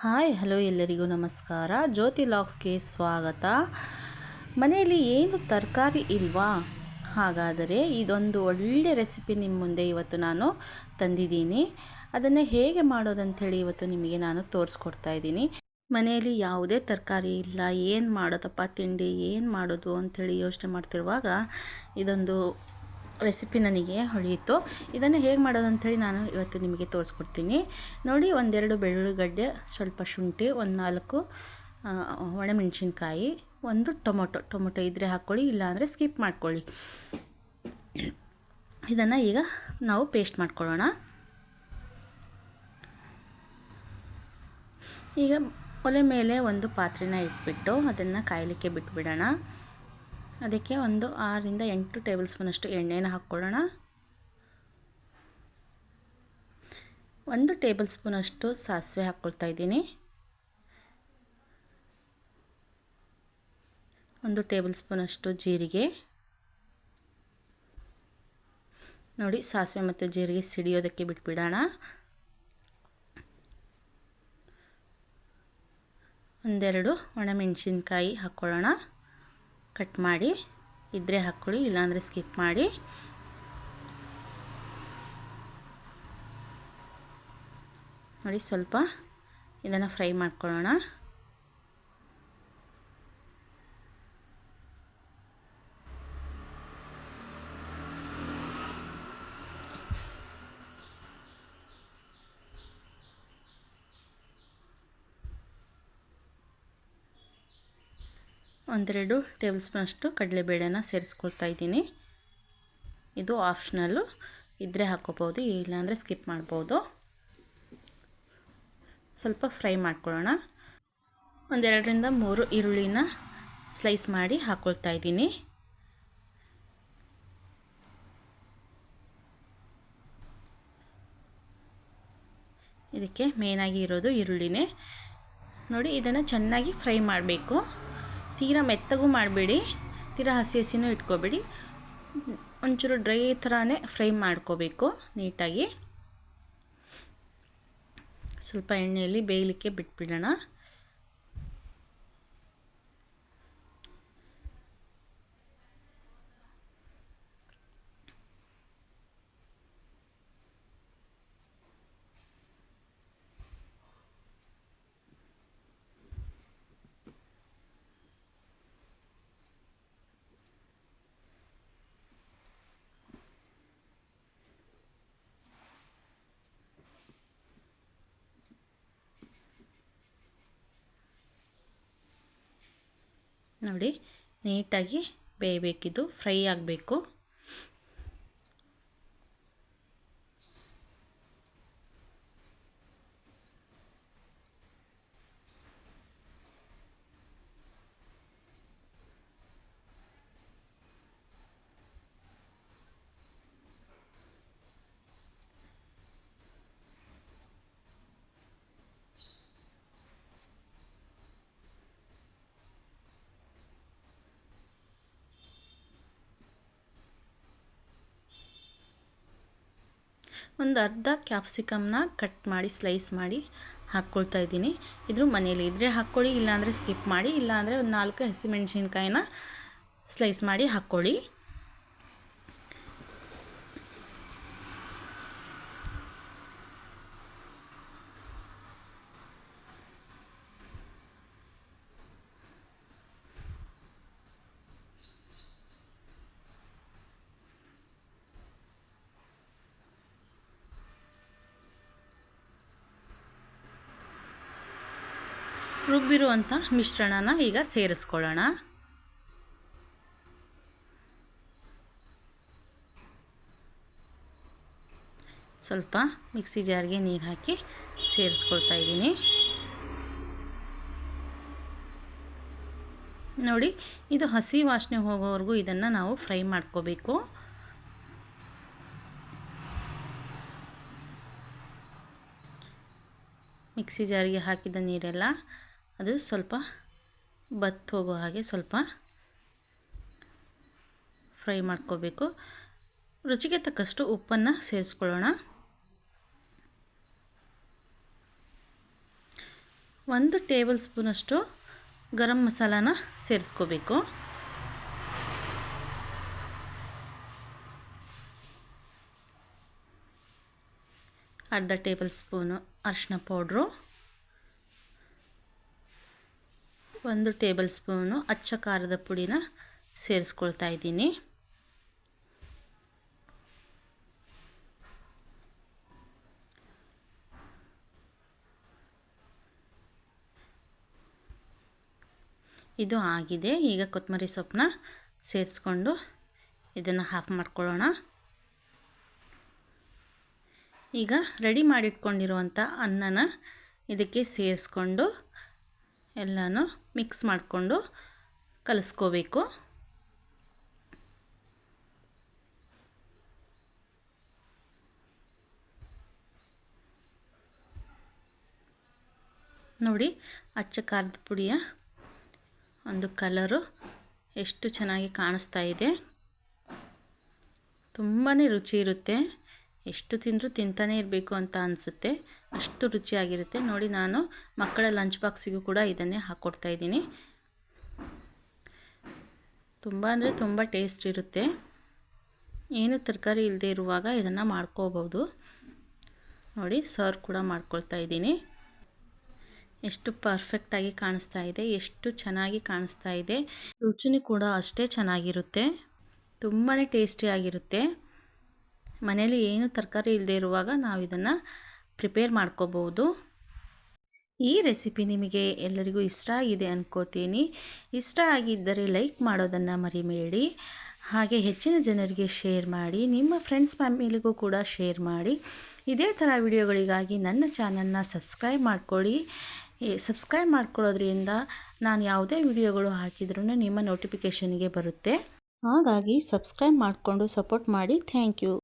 Hi hello ಎಲ್ಲರಿಗೂ ನಮಸ್ಕಾರ. ಜ್ಯೋತಿ ಲಾಗ್ಸ್ಗೆ ಸ್ವಾಗತ. ಮನೆಯಲ್ಲಿ ಏನು ತರಕಾರಿ ಇಲ್ವಾ? ಹಾಗಾದರೆ ಇದೊಂದು ಒಳ್ಳೆ ರೆಸಿಪಿ ನಿಮ್ಮ ಮುಂದೆ ಇವತ್ತು ನಾನು ತಂದಿದ್ದೀನಿ. ಅದನ್ನು ಹೇಗೆ ಮಾಡೋದಂಥೇಳಿ ಇವತ್ತು ನಿಮಗೆ ನಾನು ತೋರಿಸ್ಕೊಡ್ತಾ ಇದ್ದೀನಿ. ಮನೆಯಲ್ಲಿ ಯಾವುದೇ ತರಕಾರಿ ಇಲ್ಲ, ಏನು ಮಾಡೋದಪ್ಪ ತಿಂಡಿ, ಏನು ಮಾಡೋದು ಅಂಥೇಳಿ ಯೋಚನೆ ಮಾಡ್ತಿರುವಾಗ ಇದೊಂದು ರೆಸಿಪಿ ನನಗೆ ಹೊಳೆಯಿತು. ಇದನ್ನು ಹೇಗೆ ಮಾಡೋದು ಅಂಥೇಳಿ ನಾನು ಇವತ್ತು ನಿಮಗೆ ತೋರಿಸ್ಕೊಡ್ತೀನಿ. ನೋಡಿ, ಒಂದೆರಡು ಬೆಳ್ಳುಳ್ಳಿಗಡ್ಡೆ, ಸ್ವಲ್ಪ ಶುಂಠಿ, ಒಂದು 4 ಒಣಮೆಣಸಿನ್ಕಾಯಿ, ಒಂದು ಟೊಮೊಟೊ ಇದ್ದರೆ ಹಾಕ್ಕೊಳ್ಳಿ, ಇಲ್ಲಾಂದರೆ ಸ್ಕಿಪ್ ಮಾಡ್ಕೊಳ್ಳಿ. ಇದನ್ನು ಈಗ ನಾವು ಪೇಸ್ಟ್ ಮಾಡ್ಕೊಳ್ಳೋಣ. ಈಗ ಒಲೆ ಮೇಲೆ ಒಂದು ಪಾತ್ರೆನ ಇಟ್ಬಿಟ್ಟು ಅದನ್ನು ಕಾಯಲಿಕ್ಕೆ ಬಿಟ್ಬಿಡೋಣ. ಅದಕ್ಕೆ ಒಂದು 6 ರಿಂದ 8 ಟೇಬಲ್ ಸ್ಪೂನಷ್ಟು ಎಣ್ಣೆನ ಹಾಕ್ಕೊಳ್ಳೋಣ. 1 ಟೇಬಲ್ ಸ್ಪೂನಷ್ಟು ಸಾಸಿವೆ ಹಾಕ್ಕೊಳ್ತಾ ಇದ್ದೀನಿ. 1 ಟೇಬಲ್ ಸ್ಪೂನಷ್ಟು ಜೀರಿಗೆ. ನೋಡಿ, ಸಾಸಿವೆ ಮತ್ತು ಜೀರಿಗೆ ಸಿಡಿಯೋದಕ್ಕೆ ಬಿಟ್ಬಿಡೋಣ. ಒಂದೆರಡು ಒಣಮೆಣಸಿನ್ಕಾಯಿ ಹಾಕ್ಕೊಳ್ಳೋಣ. ಕಟ್ ಮಾಡಿ ಇದ್ದರೆ ಹಾಕ್ಕೊಳ್ಳಿ, ಇಲ್ಲಾಂದರೆ ಸ್ಕಿಪ್ ಮಾಡಿ. ನೋಡಿ, ಸ್ವಲ್ಪ ಇದನ್ನು ಫ್ರೈ ಮಾಡ್ಕೊಳ್ಳೋಣ. ಒಂದೆರಡು ಟೇಬಲ್ ಸ್ಪೂನಷ್ಟು ಕಡಲೆಬೇಳೆನ ಸೇರಿಸ್ಕೊಳ್ತಾ ಇದ್ದೀನಿ. ಇದು ಆಪ್ಷನಲ್ಲು, ಇದ್ದರೆ ಹಾಕ್ಕೋಬೋದು, ಇಲ್ಲಾಂದರೆ ಸ್ಕಿಪ್ ಮಾಡ್ಬೋದು. ಸ್ವಲ್ಪ ಫ್ರೈ ಮಾಡ್ಕೊಳ್ಳೋಣ. 1-2 ರಿಂದ 3 ಈರುಳ್ಳಿನ ಸ್ಲೈಸ್ ಮಾಡಿ ಹಾಕ್ಕೊಳ್ತಾ ಇದ್ದೀನಿ. ಇದಕ್ಕೆ ಮೇನಾಗಿ ಇರೋದು ಈರುಳ್ಳಿನೇ. ನೋಡಿ, ಇದನ್ನು ಚೆನ್ನಾಗಿ ಫ್ರೈ ಮಾಡಬೇಕು. ತೀರಾ ಮೆತ್ತಗೂ ಮಾಡಬೇಡಿ, ತೀರಾ ಹಸಿನೂ ಇಟ್ಕೋಬೇಡಿ. ಒಂಚೂರು ಡ್ರೈ ಥರನೇ ಫ್ರೈ ಮಾಡ್ಕೋಬೇಕು ನೀಟಾಗಿ. ಸ್ವಲ್ಪ ಎಣ್ಣೆಯಲ್ಲಿ ಬೇಯಲಿಕ್ಕೆ ಬಿಟ್ಬಿಡೋಣ. ನೋಡಿ, ನೀಟಾಗಿ ಬೇಯಬೇಕಿದು, ಫ್ರೈ ಆಗಬೇಕು. ಒಂದು ಅರ್ಧ ಕ್ಯಾಪ್ಸಿಕಮ್ನ ಕಟ್ ಮಾಡಿ ಸ್ಲೈಸ್ ಮಾಡಿ ಹಾಕ್ಕೊಳ್ತಾ ಇದ್ದೀನಿ. ಇದು ಮನೇಲಿ ಇದ್ದರೆ ಹಾಕ್ಕೊಳ್ಳಿ, ಇಲ್ಲಾಂದರೆ ಸ್ಕಿಪ್ ಮಾಡಿ. ಇಲ್ಲಾಂದರೆ ಒಂದು 4 ಹಸಿಮೆಣಸಿನ್ಕಾಯಿನ ಸ್ಲೈಸ್ ಮಾಡಿ ಹಾಕ್ಕೊಳ್ಳಿ. ರುಬ್ಬಿರುವಂಥ ಮಿಶ್ರಣನ ಈಗ ಸೇರಿಸ್ಕೊಳ್ಳೋಣ. ಸ್ವಲ್ಪ ಮಿಕ್ಸಿ ಜಾರ್ಗೆ ನೀರು ಹಾಕಿ ಸೇರಿಸ್ಕೊಳ್ತಾ ಇದ್ದೀನಿ. ನೋಡಿ, ಇದು ಹಸಿ ವಾಸನೆ ಹೋಗೋವರೆಗೂ ಇದನ್ನು ನಾವು ಫ್ರೈ ಮಾಡ್ಕೋಬೇಕು. ಮಿಕ್ಸಿ ಜಾರಿಗೆ ಹಾಕಿದ ನೀರೆಲ್ಲ ಅದು ಸ್ವಲ್ಪ ಬತ್ತು ಹೋಗೋ ಹಾಗೆ ಸ್ವಲ್ಪ ಫ್ರೈ ಮಾಡ್ಕೋಬೇಕು. ರುಚಿಗೆ ತಕ್ಕಷ್ಟು ಉಪ್ಪನ್ನು ಸೇರಿಸ್ಕೊಳ್ಳೋಣ. 1 ಟೇಬಲ್ ಸ್ಪೂನಷ್ಟು ಗರಂ ಮಸಾಲಾನ ಸೇರಿಸ್ಕೋಬೇಕು. ಅರ್ಧ ಟೇಬಲ್ ಸ್ಪೂನು ಅರಿಶಿನ ಪೌಡ್ರು, 1 ಟೇಬಲ್ ಸ್ಪೂನು ಅಚ್ಚ ಖಾರದ ಪುಡಿನ ಸೇರಿಸ್ಕೊಳ್ತಾ ಇದ್ದೀನಿ. ಇದು ಆಗಿದೆ. ಈಗ ಕೊತ್ತಂಬರಿ ಸೊಪ್ಪನ್ನ ಸೇರಿಸ್ಕೊಂಡು ಇದನ್ನು ಆಫ್ ಮಾಡ್ಕೊಳ್ಳೋಣ. ಈಗ ರೆಡಿ ಮಾಡಿಟ್ಕೊಂಡಿರುವಂಥ ಅನ್ನನ ಇದಕ್ಕೆ ಸೇರಿಸ್ಕೊಂಡು ಎಲ್ಲನೂ ಮಿಕ್ಸ್ ಮಾಡಿಕೊಂಡು ಕಲಿಸ್ಕೋಬೇಕು. ನೋಡಿ, ಅಚ್ಚ ಖಾರದ ಪುಡಿಯ ಒಂದು ಕಲರು ಎಷ್ಟು ಚೆನ್ನಾಗಿ ಕಾಣಿಸ್ತಾ ಇದೆ. ತುಂಬಾ ರುಚಿ ಇರುತ್ತೆ. ಎಷ್ಟು ತಿಂದರೂ ತಿಂತಾನೇ ಇರಬೇಕು ಅಂತ ಅನಿಸುತ್ತೆ, ಅಷ್ಟು ರುಚಿಯಾಗಿರುತ್ತೆ. ನೋಡಿ, ನಾನು ಮಕ್ಕಳ ಲಂಚ್ ಬಾಕ್ಸಿಗೂ ಕೂಡ ಇದನ್ನೇ ಹಾಕ್ಕೊಡ್ತಾ ಇದ್ದೀನಿ. ತುಂಬ ಅಂದರೆ ತುಂಬ ಟೇಸ್ಟ್ ಇರುತ್ತೆ. ಏನು ತರಕಾರಿ ಇಲ್ಲದೆ ಇರುವಾಗ ಇದನ್ನು ಮಾಡ್ಕೋಬೋದು. ನೋಡಿ, ಸರ್ವ್ ಕೂಡ ಮಾಡ್ಕೊಳ್ತಾ ಇದ್ದೀನಿ. ಎಷ್ಟು ಪರ್ಫೆಕ್ಟಾಗಿ ಕಾಣಿಸ್ತಾ ಇದೆ, ಎಷ್ಟು ಚೆನ್ನಾಗಿ ಕಾಣಿಸ್ತಾ ಇದೆ. ರುಚಿನೂ ಕೂಡ ಅಷ್ಟೇ ಚೆನ್ನಾಗಿರುತ್ತೆ, ತುಂಬಾ ಟೇಸ್ಟಿಯಾಗಿರುತ್ತೆ. ಮನೇಲಿ ಏನು ತರಕಾರಿ ಇಲ್ಲದೆ ಇರುವಾಗ ನಾವು ಇದನ್ನು ಪ್ರಿಪೇರ್ ಮಾಡ್ಕೋಬೋದು. ಈ ರೆಸಿಪಿ ನಿಮಗೆ ಎಲ್ಲರಿಗೂ ಇಷ್ಟ ಆಗಿದೆ ಅಂದ್ಕೋತೀನಿ. ಇಷ್ಟ ಆಗಿದ್ದರೆ ಲೈಕ್ ಮಾಡೋದನ್ನು ಮರಿಬೇಡಿ. ಹಾಗೆ ಹೆಚ್ಚಿನ ಜನರಿಗೆ ಶೇರ್ ಮಾಡಿ, ನಿಮ್ಮ ಫ್ರೆಂಡ್ಸ್ ಫ್ಯಾಮಿಲಿಗೂ ಕೂಡ ಶೇರ್ ಮಾಡಿ. ಇದೇ ಥರ ವಿಡಿಯೋಗಳಿಗಾಗಿ ನನ್ನ ಚಾನಲ್ನ ಸಬ್ಸ್ಕ್ರೈಬ್ ಮಾಡ್ಕೊಳ್ಳಿ. ಸಬ್ಸ್ಕ್ರೈಬ್ ಮಾಡ್ಕೊಳ್ಳೋದ್ರಿಂದ ನಾನು ಯಾವುದೇ ವಿಡಿಯೋಗಳು ಹಾಕಿದ್ರೂ ನಿಮ್ಮ ನೋಟಿಫಿಕೇಷನ್ಗೆ ಬರುತ್ತೆ. ಹಾಗಾಗಿ ಸಬ್ಸ್ಕ್ರೈಬ್ ಮಾಡಿಕೊಂಡು ಸಪೋರ್ಟ್ ಮಾಡಿ. Thank you.